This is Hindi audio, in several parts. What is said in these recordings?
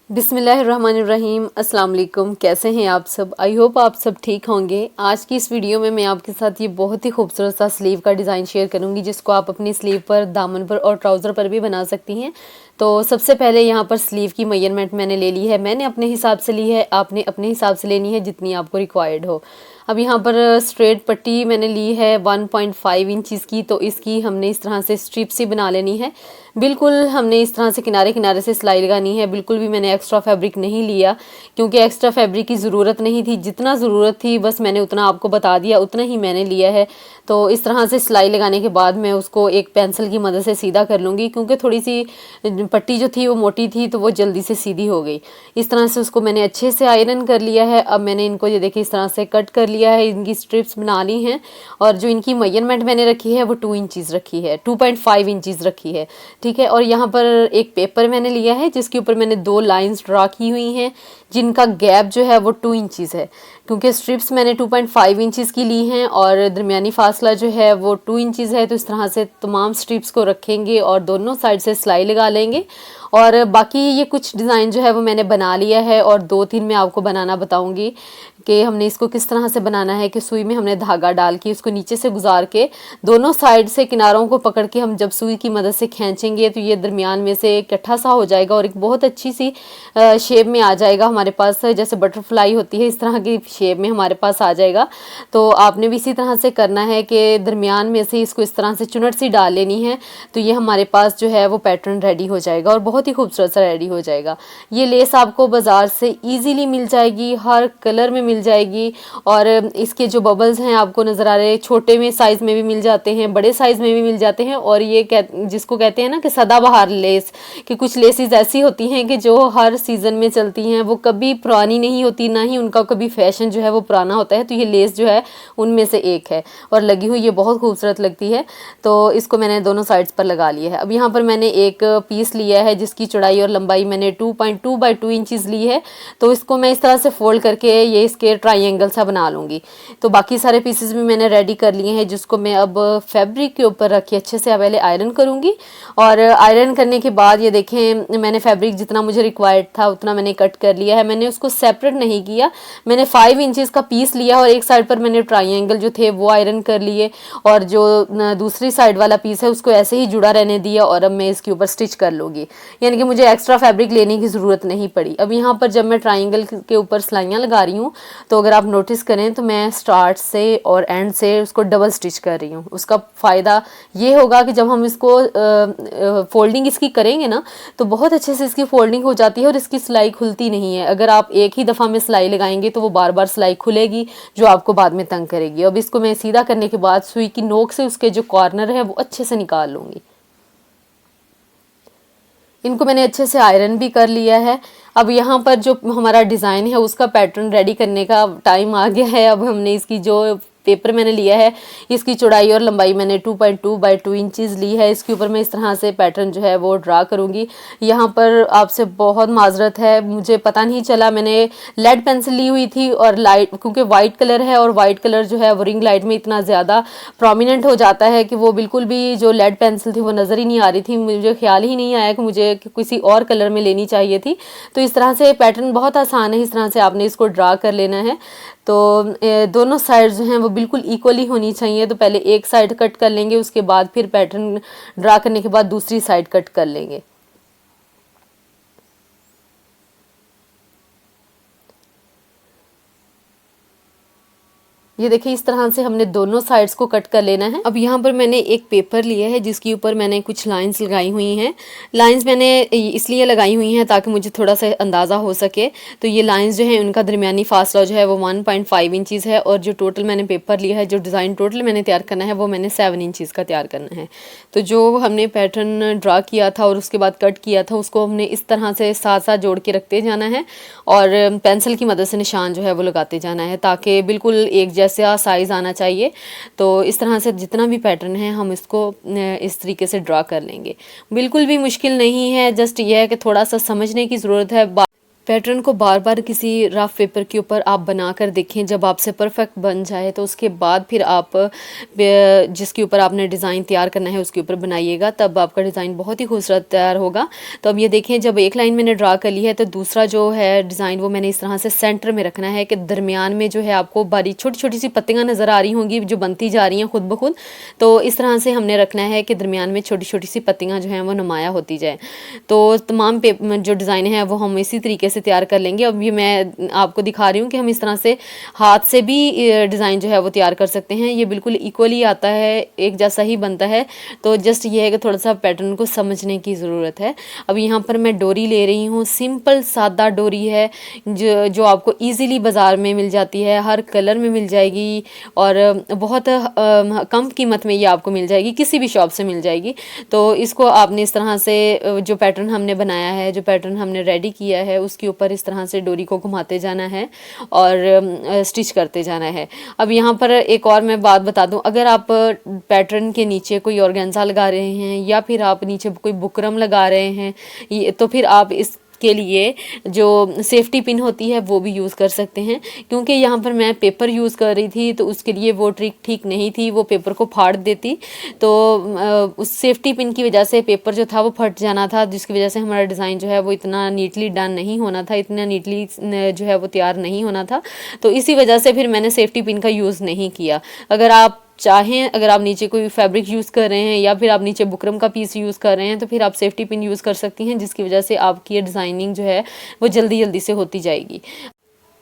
बिस्मिल्लाहिर्रहमानिर्रहीम। अस्सलाम वालेकुम। कैसे हैं आप सब? आई होप आप सब ठीक होंगे। आज की इस वीडियो में मैं आपके साथ ये बहुत ही खूबसूरत सा स्लीव का डिज़ाइन शेयर करूंगी, जिसको आप अपनी स्लीव पर, दामन पर और ट्राउज़र पर भी बना सकती हैं। तो सबसे पहले यहाँ पर स्लीव की मेजरमेंट मैंने ले ली है। मैंने अपने हिसाब से ली है, आपने अपने हिसाब से लेनी है जितनी आपको रिक्वायर्ड हो। अब यहाँ पर स्ट्रेट पट्टी मैंने ली है 1.5 इंचज़ की, तो इसकी हमने इस तरह से स्ट्रिप्स ही बना लेनी है। बिल्कुल हमने इस तरह से किनारे किनारे से सिलाई लगानी है। बिल्कुल भी मैंने एक्स्ट्रा फैब्रिक नहीं लिया, क्योंकि एक्स्ट्रा फैब्रिक की ज़रूरत नहीं थी। जितना ज़रूरत थी बस मैंने उतना आपको बता दिया, उतना ही मैंने लिया है। तो इस तरह से सिलाई लगाने के बाद मैं उसको एक पेंसिल की मदद से सीधा कर लूँगी, क्योंकि थोड़ी सी पट्टी जो थी वो मोटी थी, तो वो जल्दी से सीधी हो गई। इस तरह से उसको मैंने अच्छे से आयरन कर लिया है। अब मैंने इनको ये देखिए इस तरह से कट कर लिया है, इनकी स्ट्रिप्स बना ली हैं। और जो इनकी मेजरमेंट मैंने रखी है वो 2 इंचज़ रखी है, 2.5 इंचज़ रखी है, ठीक है। और यहाँ पर एक पेपर मैंने लिया है जिसके ऊपर मैंने 2 लाइंस ड्रा की हुई हैं, जिनका गैप जो है वो 2 इंचज़ है, क्योंकि स्ट्रिप्स मैंने 2.5 इंचज़ की ली हैं और दरमियानी फासला जो है वो 2 इंचज़ है। तो इस तरह से तमाम स्ट्रिप्स को रखेंगे और दोनों साइड से सिलाई लगा लेंगे। और बाकी ये कुछ डिज़ाइन जो है वो मैंने बना लिया है, और 2-3 मैं आपको बनाना बताऊंगी कि हमने इसको किस तरह से बनाना है। कि सुई में हमने धागा डाल के उसको नीचे से गुजार के दोनों साइड से किनारों को पकड़ के हम जब सुई की मदद से खींचेंगे तो ये दरमियान में से इकट्ठा सा हो जाएगा और एक बहुत अच्छी सी शेप में आ जाएगा हमारे पास। जैसे बटरफ्लाई होती है इस तरह की शेप में हमारे पास आ जाएगा। तो आपने भी इसी तरह से करना है कि दरमियान में से इसको इस तरह से चुनट सी डाल लेनी है, तो ये हमारे पास जो है वो पैटर्न रेडी हो जाएगा और बहुत ही खूबसूरत सा रेडी हो जाएगा। ये लेस आपको बाज़ार से ईजीली मिल जाएगी, हर कलर में मिल जाएगी। और इसके जो बबल्स हैं आपको नज़र आ रहे हैं, छोटे में साइज़ में भी मिल जाते हैं, बड़े साइज़ में भी मिल जाते हैं। और ये जिसको कहते हैं ना कि सदाबहार लेस, कि कुछ लेसेस ऐसी होती हैं कि जो हर सीज़न में चलती हैं, वो कभी पुरानी नहीं होती, ना ही उनका कभी फैशन जो है वो पुराना होता है। तो ये लेस जो है उनमें से एक है और लगी हुई ये बहुत खूबसूरत लगती है। तो इसको मैंने दोनों साइड्स पर लगा लिया है। अब यहाँ पर मैंने एक पीस लिया है जिसकी चौड़ाई और लंबाई मैंने 2.2 बाई 2 इंचज़ ली है। तो इसको मैं इस तरह से फोल्ड करके ये इसके ट्राइंगल सा बना लूँगी। तो बाकी सारे पीसेस भी मैंने रेडी कर लिए हैं, जिसको मैं अब फैब्रिक के ऊपर रख के अच्छे से पहले आयरन करूँगी। और आयरन करने के बाद ये देखें मैंने फैब्रिक जितना मुझे रिक्वायर्ड था उतना मैंने कट कर लिया है। मैंने उसको सेपरेट नहीं किया, मैंने 5 इंचज़ का पीस लिया और एक साइड पर मैंने ट्राइंगल जो थे वो आयरन कर लिए, और जो दूसरी साइड वाला पीस है उसको ऐसे ही जुड़ा रहने दिया। और अब मैं इसके ऊपर स्टिच कर लूँगी, यानी कि मुझे एक्स्ट्रा फैब्रिक लेने की ज़रूरत नहीं पड़ी। अब यहाँ पर जब मैं ट्राइंगल के ऊपर सिलाइयाँ लगा रही हूँ, तो अगर आप नोटिस करें तो मैं स्टार्ट से और एंड से उसको डबल स्टिच कर रही हूँ। उसका फ़ायदा ये होगा कि जब हम इसको फोल्डिंग इसकी करेंगे ना, तो बहुत अच्छे से इसकी फोल्डिंग हो जाती है और इसकी सिलाई खुलती नहीं है। अगर आप एक ही दफ़ा में सिलाई लगाएंगे तो वो बार बार सिलाई खुलेगी, जो आपको बाद में तंग करेगी। अब इसको मैं सीधा करने के बाद सुई की नोक से उसके जो कॉर्नर है वो अच्छे से निकाल लूँगी। इनको मैंने अच्छे से आयरन भी कर लिया है। अब यहाँ पर जो हमारा डिज़ाइन है उसका पैटर्न रेडी करने का टाइम आ गया है। अब हमने इसकी जो पेपर मैंने लिया है, इसकी चौड़ाई और लंबाई मैंने 2.2 बाई 2 इंचज़ ली है। इसके ऊपर मैं इस तरह से पैटर्न जो है वो ड्रा करूँगी। यहाँ पर आपसे बहुत माजरत है, मुझे पता नहीं चला, मैंने लेड पेंसिल ली हुई थी और लाइट, क्योंकि वाइट कलर है और वाइट कलर जो है वो रिंग लाइट में इतना ज़्यादा प्रोमिनेंट हो जाता है कि वो बिल्कुल भी जो लेड पेंसिल थी वो नज़र ही नहीं आ रही थी। मुझे ख्याल ही नहीं आया कि मुझे किसी और कलर में लेनी चाहिए थी। तो इस तरह से पैटर्न बहुत आसान है, इस तरह से आपने इसको ड्रा कर लेना है। तो दोनों साइड जो हैं वो बिल्कुल इक्वली होनी चाहिए। तो पहले एक साइड कट कर लेंगे, उसके बाद फिर पैटर्न ड्रा करने के बाद दूसरी साइड कट कर लेंगे। ये देखिए इस तरह से हमने दोनों साइड्स को कट कर लेना है। अब यहाँ पर मैंने एक पेपर लिया है जिसके ऊपर मैंने कुछ लाइंस लगाई हुई हैं। लाइंस मैंने इसलिए लगाई हुई हैं ताकि मुझे थोड़ा सा अंदाज़ा हो सके। तो ये लाइंस जो हैं उनका दरमियानी फासला जो है वो 1.5 इंचज़ है, और जो टोटल मैंने पेपर लिया है, जो डिज़ाइन टोटल मैंने तैयार करना है वो मैंने 7 इंचज़ का तैयार करना है। तो जो हमने पैटर्न ड्रा किया था और उसके बाद कट किया था, उसको हमने इस तरह से साथ साथ जोड़ के रखते जाना है और पेंसिल की मदद से निशान जो है वो लगाते जाना है, ताकि बिल्कुल एक जैसा साइज़ आना चाहिए। तो इस तरह से जितना भी पैटर्न है हम इसको इस तरीके से ड्रा कर लेंगे। बिल्कुल भी मुश्किल नहीं है, जस्ट ये है कि थोड़ा सा समझने की ज़रूरत है। पैटर्न को बार बार किसी रफ पेपर के ऊपर आप बना कर देखें। जब आपसे परफेक्ट बन जाए तो उसके बाद फिर आप जिसके ऊपर आपने डिज़ाइन तैयार करना है उसके ऊपर बनाइएगा, तब आपका डिज़ाइन बहुत ही खूबसूरत तैयार होगा। तो अब ये देखें, जब एक लाइन मैंने ड्रा कर ली है तो दूसरा जो है डिज़ाइन वो मैंने इस तरह से सेंटर में रखना है कि दरमियान में जो है आपको बारी छोटी छोटी सी पत्तियाँ नज़र आ रही होंगी जो बनती जा रही हैं खुद ब खुद। तो इस तरह से हमने रखना है कि दरमियान में छोटी छोटी सी पत्तियाँ जो हैं वो नुमाया होती जाए। तो तमाम जो डिज़ाइन है वो हम इसी तरीके से तैयार कर लेंगे। अब ये मैं आपको दिखा रही हूँ कि हम इस तरह से हाथ से भी डिज़ाइन जो है वो तैयार कर सकते हैं। ये बिल्कुल इक्वली आता है, एक जैसा ही बनता है। तो जस्ट ये है कि थोड़ा सा पैटर्न को समझने की ज़रूरत है। अब यहाँ पर मैं डोरी ले रही हूँ, सिंपल सादा डोरी है जो आपको ईज़िली बाज़ार में मिल जाती है, हर कलर में मिल जाएगी और बहुत कम कीमत में ये आपको मिल जाएगी, किसी भी शॉप से मिल जाएगी। तो इसको आपने इस तरह से जो पैटर्न हमने बनाया है, जो पैटर्न हमने रेडी किया है, उसके ऊपर इस तरह से डोरी को घुमाते जाना है और स्टिच करते जाना है। अब यहाँ पर एक और मैं बात बता दूँ, अगर आप पैटर्न के नीचे कोई ऑर्गेन्जा लगा रहे हैं या फिर आप नीचे कोई बुकरम लगा रहे हैं, तो फिर आप इस के लिए जो सेफ्टी पिन होती है वो भी यूज़ कर सकते हैं। क्योंकि यहाँ पर मैं पेपर यूज़ कर रही थी तो उसके लिए वो ट्रिक ठीक नहीं थी, वो पेपर को फाड़ देती। तो उस सेफ्टी पिन की वजह से पेपर जो था वो फट जाना था, जिसकी वजह से हमारा डिज़ाइन जो है वो इतना नीटली डन नहीं होना था, इतना नीटली जो है वो तैयार नहीं होना था। तो इसी वजह से फिर मैंने सेफ्टी पिन का यूज़ नहीं किया। अगर आप चाहें, अगर आप नीचे कोई फैब्रिक यूज़ कर रहे हैं या फिर आप नीचे बुकरम का पीस यूज़ कर रहे हैं तो फिर आप सेफ्टी पिन यूज़ कर सकती हैं, जिसकी वजह से आपकी ये डिज़ाइनिंग जो है वो जल्दी जल्दी से होती जाएगी।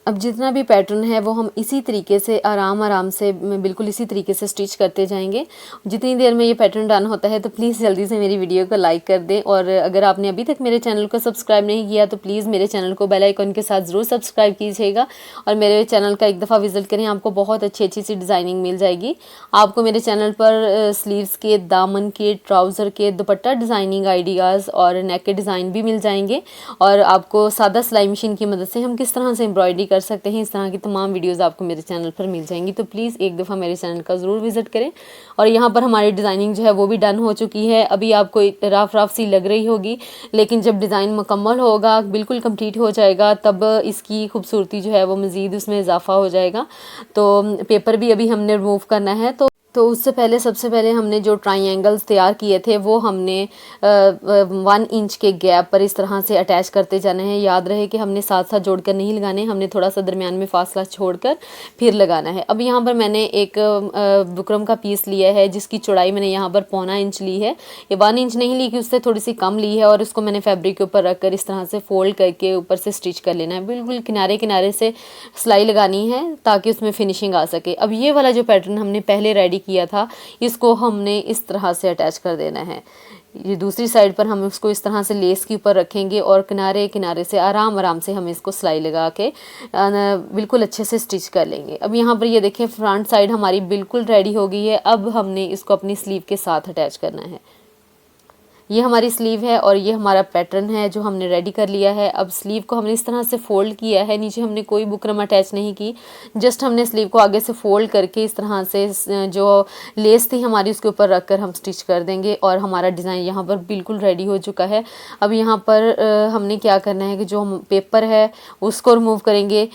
अब जितना भी पैटर्न है वो हम इसी तरीके से आराम से बिल्कुल इसी तरीके से स्टिच करते जाएंगे। जितनी देर में ये पैटर्न डन होता है तो प्लीज़ जल्दी से मेरी वीडियो को लाइक कर दें, और अगर आपने अभी तक मेरे चैनल को सब्सक्राइब नहीं किया तो प्लीज़ मेरे चैनल को बेल आइकन के साथ ज़रूर सब्सक्राइब कीजिएगा और मेरे चैनल का एक दफ़ा विजिट करें, आपको बहुत अच्छी सी डिज़ाइनिंग मिल जाएगी। आपको मेरे चैनल पर स्लीव्स के, दामन के, ट्राउज़र के, दुपट्टा डिज़ाइनिंग आइडियाज़ और नेक के डिज़ाइन भी मिल जाएंगे, और आपको सादा सिलाई मशीन की मदद से हम किस तरह से एम्ब्रॉयडरी कर सकते हैं, इस तरह की तमाम वीडियोस आपको मेरे चैनल पर मिल जाएंगी। तो प्लीज़ एक दफ़ा मेरे चैनल का ज़रूर विजिट करें। और यहाँ पर हमारी डिज़ाइनिंग जो है वो भी डन हो चुकी है। अभी आपको रफ सी लग रही होगी, लेकिन जब डिज़ाइन मुकम्मल होगा, बिल्कुल कंप्लीट हो जाएगा, तब इसकी खूबसूरती जो है वो मज़ीद उसमें इजाफा हो जाएगा। तो पेपर भी अभी हमने रिमूव करना है। तो उससे पहले सबसे पहले हमने जो ट्राइंगल्स तैयार किए थे वो हमने 1 इंच के गैप पर इस तरह से अटैच करते जाना है। याद रहे कि हमने साथ साथ जोड़कर नहीं लगाने, हमने थोड़ा सा दरमियान में फासला छोड़कर फिर लगाना है। अब यहाँ पर मैंने एक बुकरम का पीस लिया है जिसकी चौड़ाई मैंने यहाँ पर 1.25 इंच ली है। ये 1 इंच नहीं ली कि उससे थोड़ी सी कम ली है, और उसको मैंने फैब्रिक के ऊपर रख कर इस तरह से फोल्ड करके ऊपर से स्टिच कर लेना है। बिल्कुल किनारे किनारे से सिलाई लगानी है ताकि उसमें फिनिशिंग आ सके। अब ये वाला जो पैटर्न हमने पहले रेडी किया था, इसको हमने इस तरह से अटैच कर देना है। ये दूसरी साइड पर हम उसको इस तरह से लेस के ऊपर रखेंगे और किनारे किनारे से आराम से हम इसको सिलाई लगा के बिल्कुल अच्छे से स्टिच कर लेंगे। अब यहाँ पर ये देखें, फ्रंट साइड हमारी बिल्कुल रेडी हो गई है। अब हमने इसको अपनी स्लीव के साथ अटैच करना है। ये हमारी स्लीव है और ये हमारा पैटर्न है जो हमने रेडी कर लिया है। अब स्लीव को हमने इस तरह से फोल्ड किया है, नीचे हमने कोई बुकरम अटैच नहीं की, जस्ट हमने स्लीव को आगे से फोल्ड करके इस तरह से जो लेस थी हमारी उसके ऊपर रख कर हम स्टिच कर देंगे, और हमारा डिज़ाइन यहाँ पर बिल्कुल रेडी हो चुका है। अब यहाँ पर हमने क्या करना है कि जो हम पेपर है उसको रिमूव करेंगे।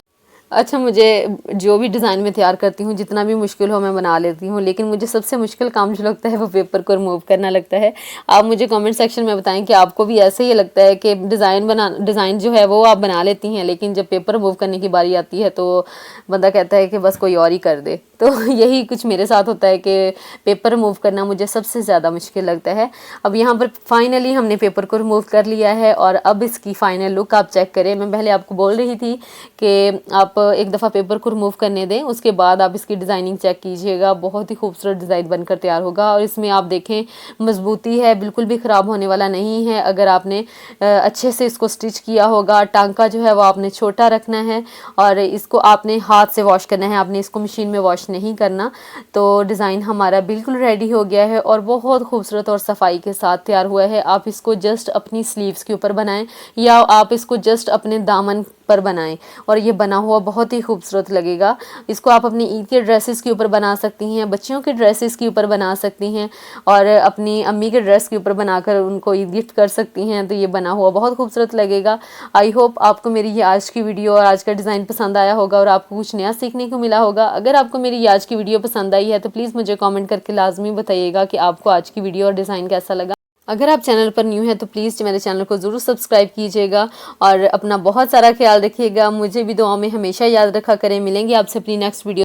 अच्छा, मुझे जो भी डिज़ाइन में तैयार करती हूँ, जितना भी मुश्किल हो मैं बना लेती हूँ, लेकिन मुझे सबसे मुश्किल काम जो लगता है वो पेपर को रिमूव करना लगता है। आप मुझे कमेंट सेक्शन में बताएं कि आपको भी ऐसे ही लगता है कि डिज़ाइन जो है वो आप बना लेती हैं, लेकिन जब पेपर रिमूव करने की बारी आती है तो बंदा कहता है कि बस कोई और ही कर दे। तो यही कुछ मेरे साथ होता है कि पेपर रिमूव करना मुझे सबसे ज़्यादा मुश्किल लगता है। अब यहाँ पर फाइनली हमने पेपर को रिमूव कर लिया है, और अब इसकी फ़ाइनल लुक आप चेक करें। मैं पहले आपको बोल रही थी कि आप एक दफ़ा पेपर को रिमूव करने दें, उसके बाद आप इसकी डिज़ाइनिंग चेक कीजिएगा। बहुत ही खूबसूरत डिज़ाइन बनकर तैयार होगा, और इसमें आप देखें मजबूती है, बिल्कुल भी ख़राब होने वाला नहीं है। अगर आपने अच्छे से इसको स्टिच किया होगा, टांका जो है वो आपने छोटा रखना है, और इसको आपने हाथ से वॉश करना है, आपने इसको मशीन में वॉश नहीं करना। तो डिज़ाइन हमारा बिल्कुल रेडी हो गया है और बहुत खूबसूरत और सफाई के साथ तैयार हुआ है। आप इसको जस्ट अपनी स्लीव्स के ऊपर बनाएं, या आप इसको जस्ट अपने दामन पर बनाएं और ये बना हुआ बहुत ही खूबसूरत लगेगा। इसको आप अपनी ईद के ड्रेसेस के ऊपर बना सकती हैं, बच्चियों के ड्रेसेस के ऊपर बना सकती हैं और अपनी अम्मी के ड्रेस के ऊपर बनाकर उनको ईद गिफ्ट कर सकती हैं। तो ये बना हुआ बहुत खूबसूरत लगेगा। आई होप आपको मेरी ये आज की वीडियो और आज का डिज़ाइन पसंद आया होगा और आपको कुछ नया सीखने को मिला होगा। अगर आपको मेरी ये आज की वीडियो पसंद आई है तो प्लीज़ मुझे कमेंट करके लाजमी बताइएगा कि आपको आज की वीडियो और डिज़ाइन कैसा लगा। अगर आप चैनल पर न्यू हैं तो प्लीज़ मेरे चैनल को ज़रूर सब्सक्राइब कीजिएगा और अपना बहुत सारा ख्याल रखिएगा। मुझे भी दुआ में हमेशा याद रखा करें। मिलेंगे आपसे अपनी नेक्स्ट वीडियो